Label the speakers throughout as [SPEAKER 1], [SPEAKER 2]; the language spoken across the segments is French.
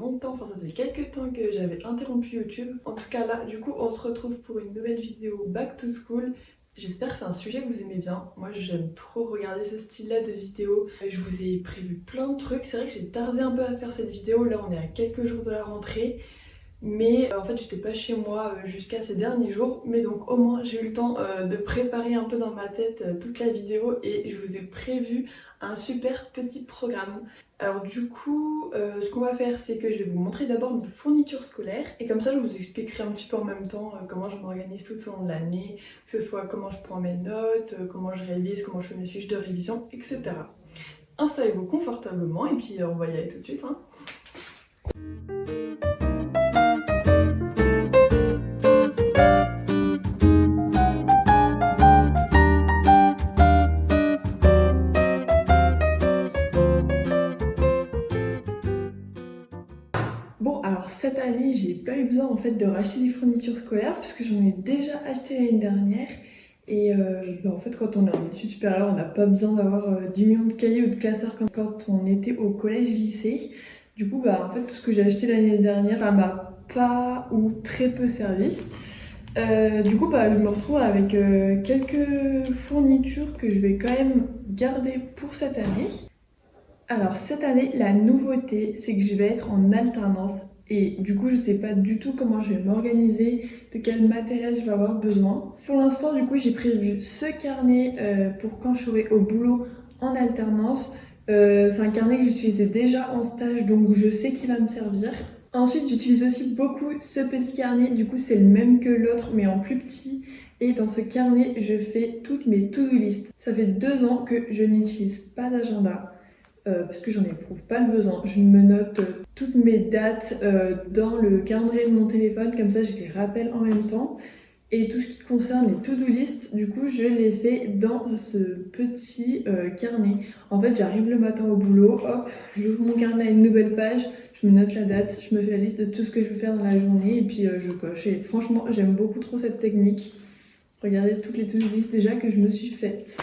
[SPEAKER 1] longtemps, enfin ça faisait quelques temps que j'avais interrompu YouTube. En tout cas là, du coup, on se retrouve pour une nouvelle vidéo Back to School. J'espère que c'est un sujet que vous aimez bien. Moi j'aime trop regarder ce style-là de vidéo. Je vous ai prévu plein de trucs. C'est vrai que j'ai tardé un peu à faire cette vidéo. Là on est à quelques jours de la rentrée. Mais en fait j'étais pas chez moi jusqu'à ces derniers jours, mais donc au moins j'ai eu le temps de préparer un peu dans ma tête toute la vidéo et je vous ai prévu un super petit programme. Alors du coup ce qu'on va faire c'est que je vais vous montrer d'abord mes fournitures scolaires et comme ça je vous expliquerai un petit peu en même temps comment je m'organise tout au long de l'année, que ce soit comment je prends mes notes, comment je révise, comment je fais mes fiches de révision, etc. Installez-vous confortablement et puis on va y aller tout de suite hein. Bon, alors cette année, j'ai pas eu besoin en fait de racheter des fournitures scolaires puisque j'en ai déjà acheté l'année dernière. Et en fait, quand on est en études supérieures, on n'a pas besoin d'avoir 10 millions de cahiers ou de classeurs comme quand on était au collège-lycée. Du coup, en fait, tout ce que j'ai acheté l'année dernière, ça m'a pas ou très peu servi. Du coup, je me retrouve avec quelques fournitures que je vais quand même garder pour cette année. Alors cette année, la nouveauté, c'est que je vais être en alternance et du coup, je sais pas du tout comment je vais m'organiser, de quel matériel je vais avoir besoin. Pour l'instant, du coup, j'ai prévu ce carnet pour quand je serai au boulot en alternance. C'est un carnet que j'utilisais déjà en stage, donc je sais qu'il va me servir. Ensuite, j'utilise aussi beaucoup ce petit carnet, du coup, c'est le même que l'autre, mais en plus petit. Et dans ce carnet, je fais toutes mes to-do list. Ça fait 2 ans que je n'utilise pas d'agenda. Parce que j'en éprouve pas le besoin. Je me note toutes mes dates dans le calendrier de mon téléphone, comme ça je les rappelle en même temps. Et tout ce qui concerne les to-do list, du coup je les fais dans ce petit carnet. En fait j'arrive le matin au boulot, hop, j'ouvre mon carnet à une nouvelle page, je me note la date, je me fais la liste de tout ce que je veux faire dans la journée et puis je coche. Et franchement j'aime beaucoup trop cette technique. Regardez toutes les to-do list déjà que je me suis faites.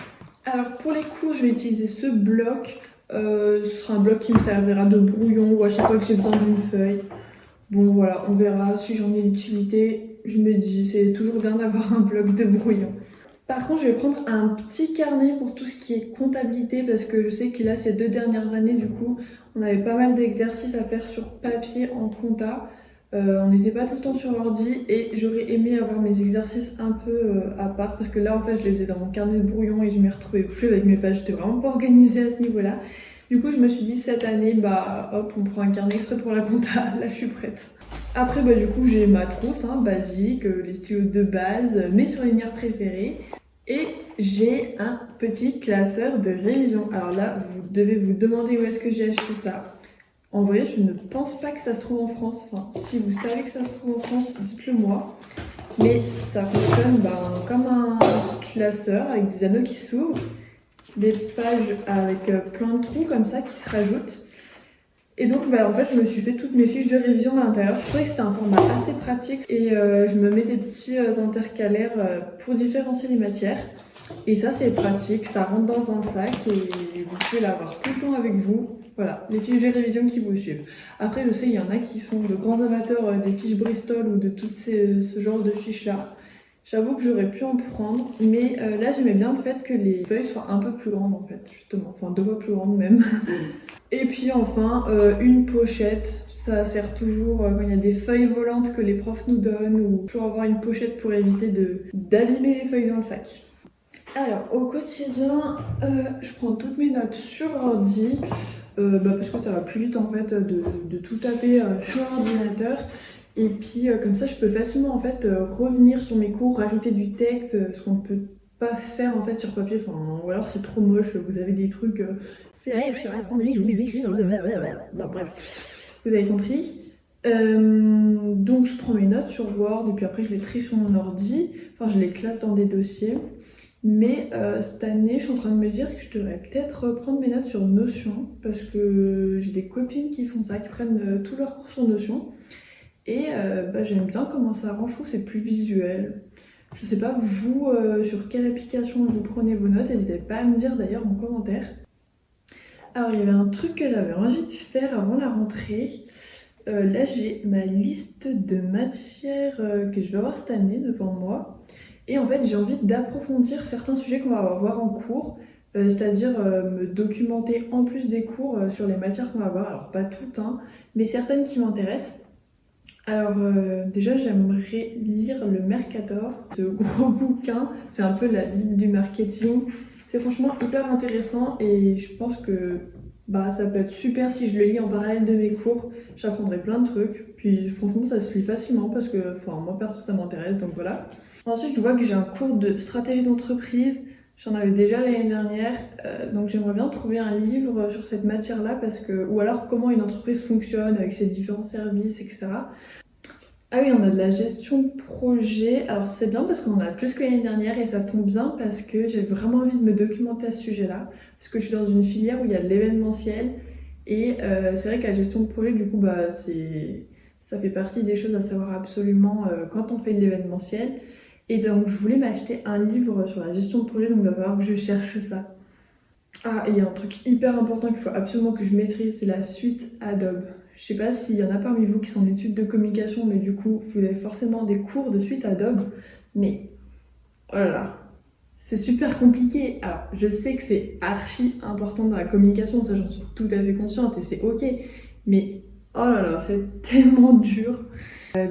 [SPEAKER 1] Alors pour les cours je vais utiliser ce bloc. Ce sera un bloc qui me servira de brouillon ou à chaque fois que j'ai besoin d'une feuille. Bon voilà, on verra si j'en ai l'utilité. Je me dis, c'est toujours bien d'avoir un bloc de brouillon. Par contre, je vais prendre un petit carnet pour tout ce qui est comptabilité parce que je sais que là, ces 2 dernières années, du coup, on avait pas mal d'exercices à faire sur papier en compta. On n'était pas tout le temps sur ordi et j'aurais aimé avoir mes exercices un peu à part parce que là, en fait, je les faisais dans mon carnet de brouillon et je m'y retrouvais plus avec mes pages. J'étais vraiment pas organisée à ce niveau-là. Du coup, je me suis dit, cette année, hop, on prend un carnet exprès pour la compta. Là, je suis prête. Après, du coup, j'ai ma trousse basique, les stylos de base, mes surligneurs préférés. Et j'ai un petit classeur de révision. Alors là, vous devez vous demander où est-ce que j'ai acheté ça. En vrai, je ne pense pas que ça se trouve en France. Enfin, si vous savez que ça se trouve en France, dites-le moi. Mais ça fonctionne comme un classeur avec des anneaux qui s'ouvrent, des pages avec plein de trous comme ça qui se rajoutent. Et donc en fait je me suis fait toutes mes fiches de révision à l'intérieur. Je trouvais que c'était un format assez pratique et je me mets des petits intercalaires pour différencier les matières. Et ça c'est pratique, ça rentre dans un sac et vous pouvez l'avoir tout le temps avec vous. Voilà, les fiches de révision qui vous suivent. Après je sais il y en a qui sont de grands amateurs des fiches Bristol ou de ce genre de fiches là. J'avoue que j'aurais pu en prendre, mais là j'aimais bien le fait que les feuilles soient un peu plus grandes en fait, justement, enfin 2 fois plus grandes même. Et puis enfin, une pochette, ça sert toujours quand il y a des feuilles volantes que les profs nous donnent ou toujours avoir une pochette pour éviter d'abîmer les feuilles dans le sac. Alors au quotidien, je prends toutes mes notes sur ordi, parce que ça va plus vite en fait de tout taper sur l'ordinateur. Et puis comme ça je peux facilement en fait revenir sur mes cours, rajouter du texte, ce qu'on ne peut pas faire en fait sur papier, ou alors c'est trop moche, vous avez des trucs bref, vous avez compris. Donc je prends mes notes sur Word et puis après je les trie sur mon ordi, enfin je les classe dans des dossiers. Mais cette année je suis en train de me dire que je devrais peut-être reprendre mes notes sur Notion parce que j'ai des copines qui font ça, qui prennent tous leurs cours sur Notion. Et j'aime bien comment ça rend, je trouve que c'est plus visuel. Je sais pas vous sur quelle application vous prenez vos notes, n'hésitez pas à me dire d'ailleurs en commentaire. Alors il y avait un truc que j'avais envie de faire avant la rentrée, Là, j'ai ma liste de matières que je vais avoir cette année devant moi. Et en fait, j'ai envie d'approfondir certains sujets qu'on va avoir en cours, c'est-à-dire me documenter en plus des cours sur les matières qu'on va avoir. Alors, pas toutes, hein, mais certaines qui m'intéressent. Alors, déjà, j'aimerais lire le Mercator, ce gros bouquin. C'est un peu la Bible du marketing. C'est franchement hyper intéressant et je pense que ça peut être super si je le lis en parallèle de mes cours. J'apprendrai plein de trucs. Puis franchement, ça se lit facilement parce que moi perso, ça m'intéresse, donc voilà. Ensuite, je vois que j'ai un cours de stratégie d'entreprise. J'en avais déjà l'année dernière, donc j'aimerais bien trouver un livre sur cette matière-là parce que, ou alors comment une entreprise fonctionne avec ses différents services, etc. Ah oui, on a de la gestion de projet. Alors c'est bien parce qu'on en a plus que l'année dernière et ça tombe bien parce que j'ai vraiment envie de me documenter à ce sujet-là. Parce que je suis dans une filière où il y a de l'événementiel et c'est vrai que la gestion de projet, du coup, ça fait partie des choses à savoir absolument quand on fait de l'événementiel. Et donc je voulais m'acheter un livre sur la gestion de projet, donc il va falloir que je cherche ça. Ah, et il y a un truc hyper important qu'il faut absolument que je maîtrise, c'est la suite Adobe. Je sais pas s'il y en a parmi vous qui sont en études de communication, mais du coup, vous avez forcément des cours de suite Adobe. Mais, oh là là, c'est super compliqué. Alors, je sais que c'est archi important dans la communication, ça j'en suis tout à fait consciente et c'est ok. Mais, oh là là, c'est tellement dur.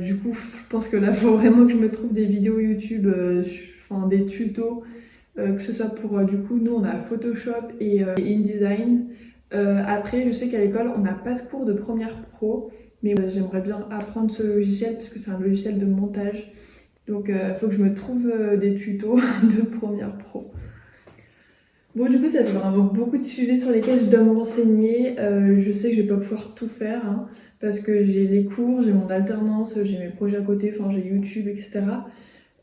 [SPEAKER 1] Du coup, je pense que là, il faut vraiment que je me trouve des vidéos YouTube, des tutos que ce soit pour, du coup, nous on a Photoshop et InDesign. Après, je sais qu'à l'école, on n'a pas de cours de Premiere Pro, mais j'aimerais bien apprendre ce logiciel parce que c'est un logiciel de montage. Donc, il faut que je me trouve des tutos de Premiere Pro. Bon, du coup, ça fait vraiment beaucoup de sujets sur lesquels je dois me renseigner. Je sais que je vais pas pouvoir tout faire, hein, parce que j'ai les cours, j'ai mon alternance, j'ai mes projets à côté, j'ai YouTube, etc.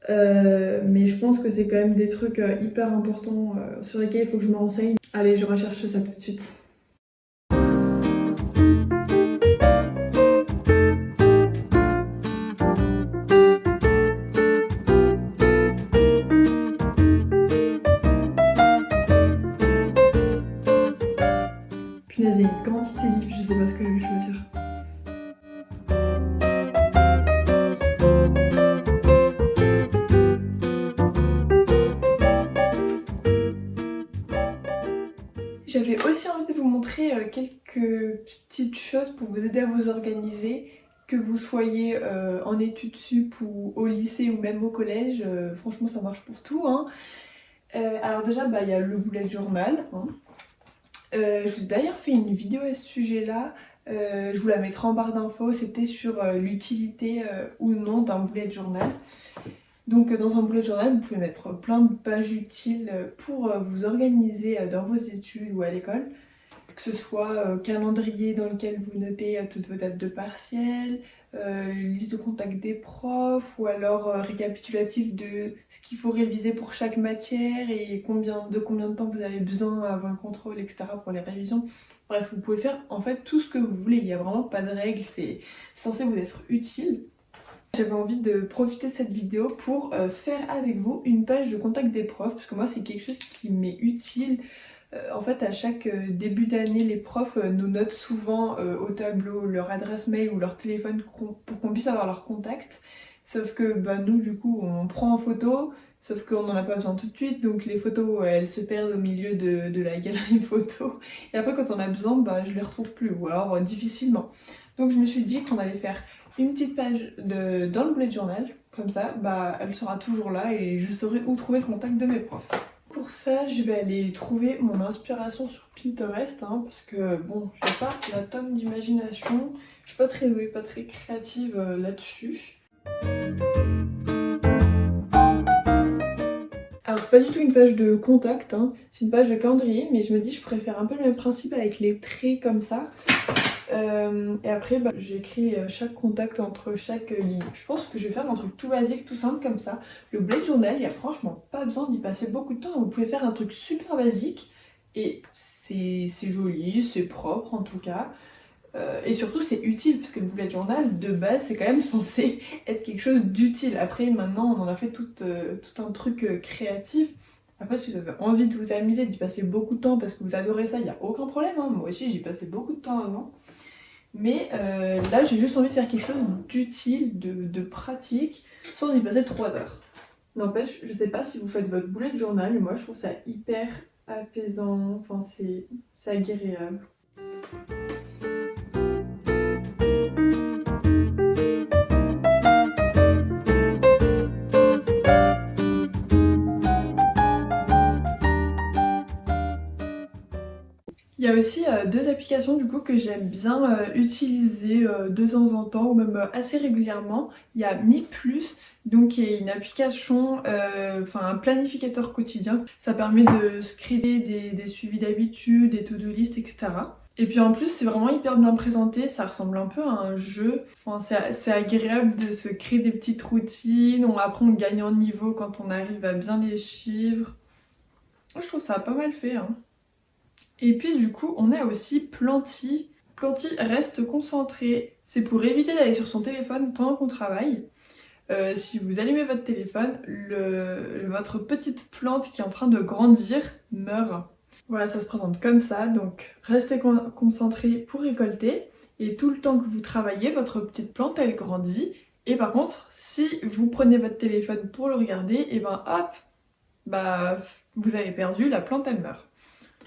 [SPEAKER 1] Mais je pense que c'est quand même des trucs hyper importants sur lesquels il faut que je me renseigne. Allez, je recherche ça tout de suite. Punaise, il y a une quantité de livres, je sais pas ce que je vais choisir. J'avais aussi envie de vous montrer quelques petites choses pour vous aider à vous organiser, que vous soyez en études sup ou au lycée ou même au collège, franchement ça marche pour tout, hein. Alors déjà, il y a le bullet journal, hein. Je vous ai d'ailleurs fait une vidéo à ce sujet-là, je vous la mettrai en barre d'infos, c'était sur l'utilité ou non d'un bullet journal. Donc dans un bullet journal, vous pouvez mettre plein de pages utiles pour vous organiser dans vos études ou à l'école. Que ce soit calendrier dans lequel vous notez toutes vos dates de partiel, liste de contacts des profs, ou alors récapitulatif de ce qu'il faut réviser pour chaque matière et combien de temps vous avez besoin avant le contrôle, etc. pour les révisions. Bref, vous pouvez faire en fait tout ce que vous voulez, il n'y a vraiment pas de règles, c'est censé vous être utile. J'avais envie de profiter de cette vidéo pour faire avec vous une page de contact des profs, parce que moi c'est quelque chose qui m'est utile. En fait, à chaque début d'année, les profs nous notent souvent au tableau leur adresse mail ou leur téléphone pour qu'on puisse avoir leur contact. Sauf que nous, du coup, on prend en photo, sauf qu'on n'en a pas besoin tout de suite, donc les photos, elles se perdent au milieu de la galerie photo. Et après, quand on a besoin, je les retrouve plus, ou alors difficilement. Donc je me suis dit qu'on allait faire une petite page dans le bullet journal, comme ça, elle sera toujours là et je saurai où trouver le contact de mes profs. Pour ça, je vais aller trouver mon inspiration sur Pinterest, hein, parce que bon, j'ai pas la tonne d'imagination, je suis pas très douée, pas très créative là-dessus. Alors c'est pas du tout une page de contact, hein, c'est une page de calendrier, mais je me dis je préfère un peu le même principe avec les traits comme ça. Et après, j'écris chaque contact entre chaque ligne. Je pense que je vais faire un truc tout basique, tout simple comme ça. Le bullet journal, il n'y a franchement pas besoin d'y passer beaucoup de temps. Vous pouvez faire un truc super basique et c'est joli, c'est propre en tout cas. Et surtout, c'est utile parce que le bullet journal, de base, c'est quand même censé être quelque chose d'utile. Après, maintenant, on en a fait tout un truc créatif. Après, si vous avez envie de vous amuser, d'y passer beaucoup de temps parce que vous adorez ça, il n'y a aucun problème, hein. Moi aussi, j'y passais beaucoup de temps avant. Mais là, j'ai juste envie de faire quelque chose d'utile, de pratique, sans y passer 3 heures. N'empêche, je sais pas si vous faites votre bullet journal, mais moi je trouve ça hyper apaisant, enfin c'est agréable. Il y a aussi deux applications du coup que j'aime bien utiliser de temps en temps ou même assez régulièrement. Il y a Mi Plus, donc qui est une application, enfin un planificateur quotidien. Ça permet de se créer des suivis d'habitude, des to-do list, etc. Et puis en plus c'est vraiment hyper bien présenté, ça ressemble un peu à un jeu. Enfin, c'est agréable de se créer des petites routines, après on gagne en niveau quand on arrive à bien les suivre. Je trouve ça pas mal fait, hein. Et puis du coup, on a aussi Planty. Planty reste concentré. C'est pour éviter d'aller sur son téléphone pendant qu'on travaille. Si vous allumez votre téléphone, votre petite plante qui est en train de grandir meurt. Voilà, ça se présente comme ça. Donc restez concentré pour récolter. Et tout le temps que vous travaillez, votre petite plante, elle grandit. Et par contre, si vous prenez votre téléphone pour le regarder, et ben hop, bah vous avez perdu, la plante, elle meurt.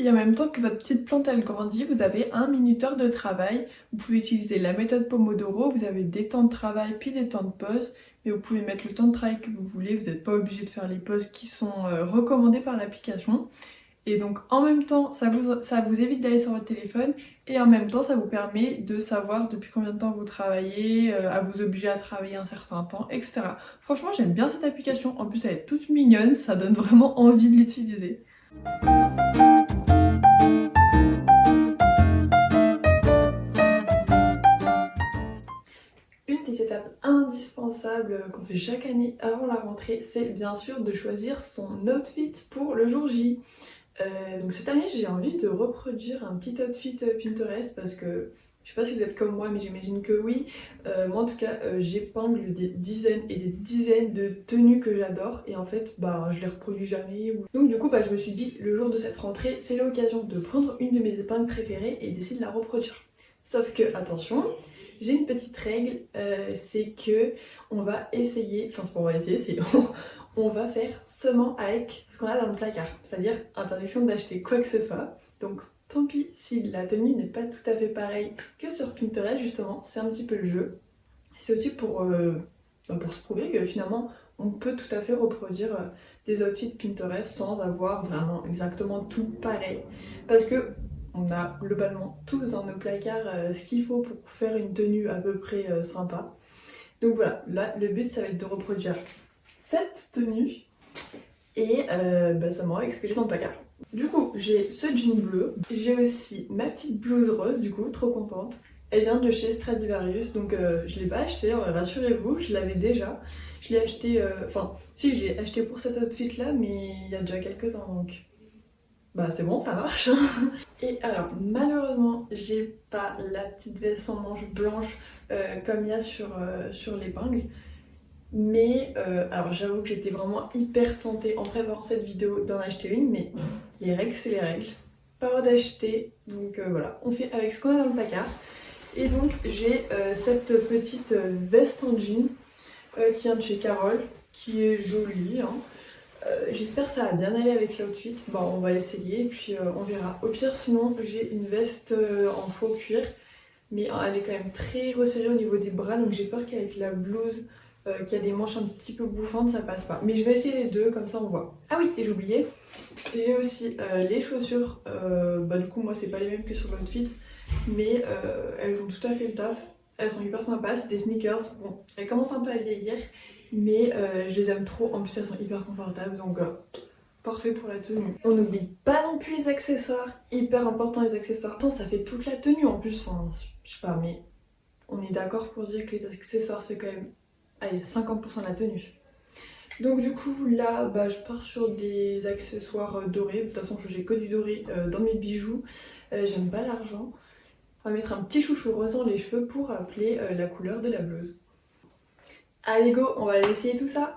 [SPEAKER 1] Et en même temps que votre petite plante elle grandit, vous avez un minuteur de travail. Vous pouvez utiliser la méthode Pomodoro, vous avez des temps de travail puis des temps de pause. Mais vous pouvez mettre le temps de travail que vous voulez, vous n'êtes pas obligé de faire les pauses qui sont recommandées par l'application. Et donc en même temps, ça vous évite d'aller sur votre téléphone et en même temps, ça vous permet de savoir depuis combien de temps vous travaillez, à vous obliger à travailler un certain temps, etc. Franchement, j'aime bien cette application. En plus, elle est toute mignonne, ça donne vraiment envie de l'utiliser. Une des étapes indispensables qu'on fait chaque année avant la rentrée, c'est bien sûr de choisir son outfit pour le jour J. Donc cette année, j'ai envie de reproduire un petit outfit Pinterest parce que je sais pas si vous êtes comme moi, mais j'imagine que oui. Moi en tout cas, j'épingle des dizaines et des dizaines de tenues que j'adore et en fait, bah, je les reproduis jamais. Donc du coup, bah, je me suis dit, le jour de cette rentrée, c'est l'occasion de prendre une de mes épingles préférées et d'essayer de la reproduire. Sauf que, attention, j'ai une petite règle, c'est que on va essayer, enfin c'est pas on va essayer, c'est on va faire seulement avec ce qu'on a dans le placard. C'est-à-dire interdiction d'acheter quoi que ce soit. Donc tant pis si la tenue n'est pas tout à fait pareille que sur Pinterest justement, c'est un petit peu le jeu. C'est aussi pour se prouver que finalement on peut tout à fait reproduire des outfits Pinterest sans avoir vraiment exactement tout pareil. Parce que on a globalement tous dans nos placards ce qu'il faut pour faire une tenue à peu près sympa. Donc voilà, là le but ça va être de reproduire cette tenue et seulement avec ce que j'ai dans le placard. Du coup, j'ai ce jean bleu, j'ai aussi ma petite blouse rose, du coup, trop contente. Elle vient de chez Stradivarius, donc je l'ai pas acheté, rassurez-vous, je l'avais déjà. Je l'ai acheté, si je l'ai acheté pour cet outfit là, mais il y a déjà quelques temps donc. Bah c'est bon, ça marche. Et alors malheureusement j'ai pas la petite veste en manches blanche comme il y a sur l'épingle. Mais alors j'avoue que j'étais vraiment hyper tentée en préparant cette vidéo d'en acheter une, mais les règles c'est les règles. Pas le droit d'acheter, donc voilà, on fait avec ce qu'on a dans le placard. Et donc j'ai cette petite veste en jean qui vient de chez Carole, qui est jolie, hein. J'espère que ça va bien aller avec l'outfit. Bon, on va essayer et puis on verra. Au pire, sinon, j'ai une veste en faux cuir, mais elle est quand même très resserrée au niveau des bras, donc j'ai peur qu'avec la blouse qui a des manches un petit peu bouffantes, ça passe pas. Mais je vais essayer les deux, comme ça on voit. Ah oui, et j'ai oublié, j'ai aussi les chaussures. Du coup, moi, c'est pas les mêmes que sur l'outfit, mais elles font tout à fait le taf. Elles sont hyper sympas, c'est des sneakers. Bon, elles commencent un peu à vieillir, mais je les aime trop. En plus, elles sont hyper confortables, donc parfait pour la tenue. On n'oublie pas non plus les accessoires, hyper important les accessoires. Attends, ça fait toute la tenue en plus, enfin, je sais pas, mais on est d'accord pour dire que les accessoires, c'est quand même, allez, 50% de la tenue. Donc du coup, là, je pars sur des accessoires dorés. De toute façon, j'ai que du doré dans mes bijoux. J'aime pas l'argent. On va mettre un petit chouchou rose dans les cheveux pour rappeler la couleur de la blouse. Allez go, on va aller essayer tout ça.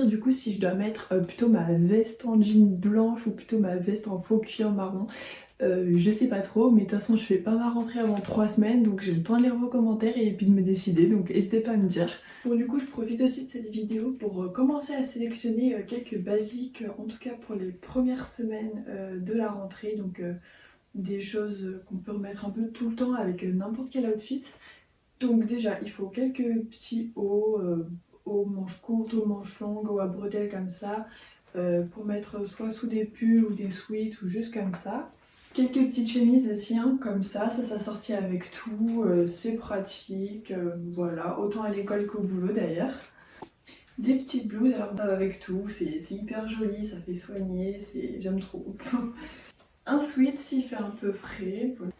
[SPEAKER 1] dire du coup si je dois mettre plutôt ma veste en jean blanche ou plutôt ma veste en faux cuir marron. Je sais pas trop, mais de toute façon je fais pas ma rentrée avant 3 semaines, donc j'ai le temps de lire vos commentaires et puis de me décider, donc n'hésitez pas à me dire. Bon, du coup je profite aussi de cette vidéo pour commencer à sélectionner quelques basiques, en tout cas pour les premières semaines de la rentrée, donc des choses qu'on peut remettre un peu tout le temps avec n'importe quel outfit. Donc déjà il faut quelques petits hauts, aux manches courtes, aux manches longues, hauts à bretelles comme ça, pour mettre soit sous des pulls ou des sweats ou juste comme ça. Quelques petites chemises aussi, hein, comme ça s'assortit avec tout, c'est pratique, voilà, autant à l'école qu'au boulot d'ailleurs. Des petites blouses, alors avec tout, c'est hyper joli, ça fait soigner, j'aime trop. Un sweat s'il fait un peu frais, voilà.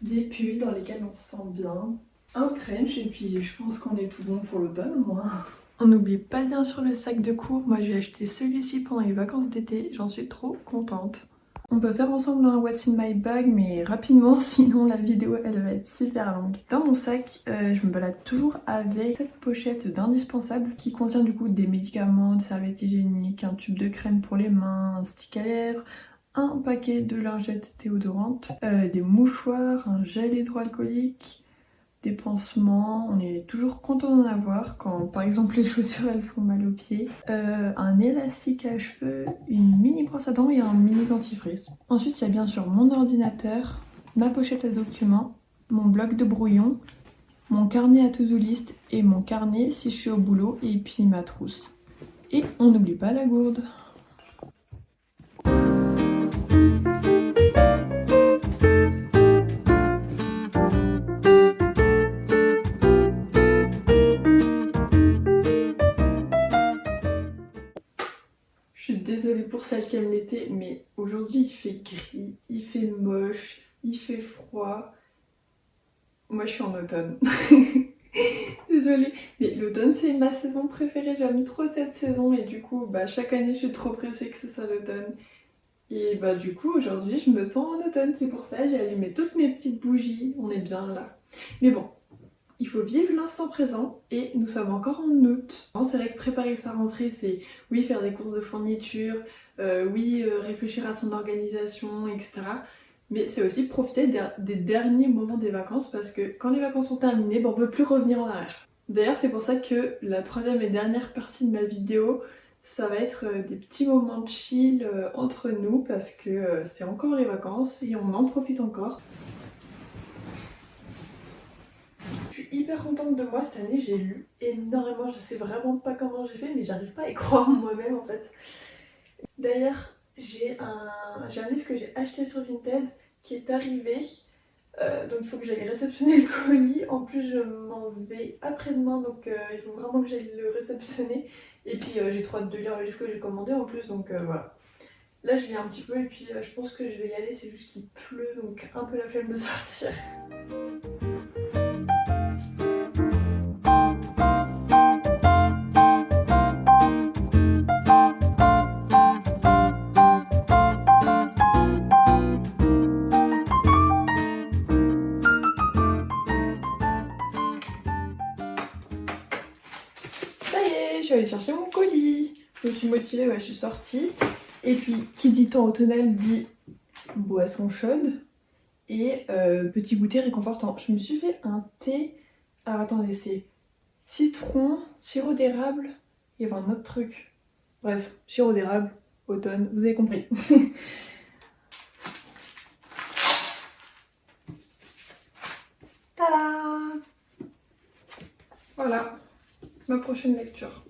[SPEAKER 1] Des pulls dans lesquels on se sent bien, un trench et puis je pense qu'on est tout bon pour l'automne au moins. On n'oublie pas bien sûr le sac de cours, moi j'ai acheté celui-ci pendant les vacances d'été, j'en suis trop contente. On peut faire ensemble un What's in my bag mais rapidement sinon la vidéo elle va être super longue. Dans mon sac je me balade toujours avec cette pochette d'indispensable qui contient du coup des médicaments, des serviettes hygiéniques, un tube de crème pour les mains, un stick à lèvres, un paquet de lingettes déodorantes, des mouchoirs, un gel hydroalcoolique, des pansements, on est toujours content d'en avoir quand par exemple les chaussures elles font mal aux pieds, un élastique à cheveux, une mini brosse à dents et un mini dentifrice. Ensuite il y a bien sûr mon ordinateur, ma pochette à documents, mon bloc de brouillon, mon carnet à to-do list et mon carnet si je suis au boulot et puis ma trousse. Et on n'oublie pas la gourde. Je suis désolée pour celles qui aiment l'été, mais aujourd'hui il fait gris, il fait moche, il fait froid. Moi je suis en automne. Désolée, mais l'automne c'est ma saison préférée, j'aime trop cette saison et du coup bah, chaque année je suis trop pressée que ce soit l'automne. Et bah du coup aujourd'hui je me sens en automne, c'est pour ça j'ai allumé toutes mes petites bougies, on est bien là. Mais bon, il faut vivre l'instant présent et nous sommes encore en août. C'est vrai que préparer sa rentrée, c'est oui faire des courses de fourniture, oui réfléchir à son organisation, etc. Mais c'est aussi profiter des derniers moments des vacances parce que quand les vacances sont terminées, ben, on ne peut plus revenir en arrière. D'ailleurs c'est pour ça que la troisième et dernière partie de ma vidéo, ça va être des petits moments de chill entre nous parce que c'est encore les vacances et on en profite encore. Je suis hyper contente de moi cette année, j'ai lu énormément, je sais vraiment pas comment j'ai fait mais j'arrive pas à y croire en moi-même en fait. D'ailleurs j'ai un livre que j'ai acheté sur Vinted qui est arrivé, donc il faut que j'aille réceptionner le colis, en plus je m'en vais après-demain donc il faut vraiment que j'aille le réceptionner et puis j'ai trop hâte de lire le livre que j'ai commandé en plus donc voilà. Là je lis un petit peu et puis je pense que je vais y aller, c'est juste qu'il pleut donc un peu la flemme de sortir. Ça y est, je suis allée chercher mon colis. Je me suis motivée, ouais, je suis sortie. Et puis, qui dit temps automnal dit boisson chaude et petit goûter réconfortant. Je me suis fait un thé. Alors attendez, c'est citron, sirop d'érable, il y avait un autre truc. Bref, sirop d'érable, automne, vous avez compris. Tada! Voilà, ma prochaine lecture.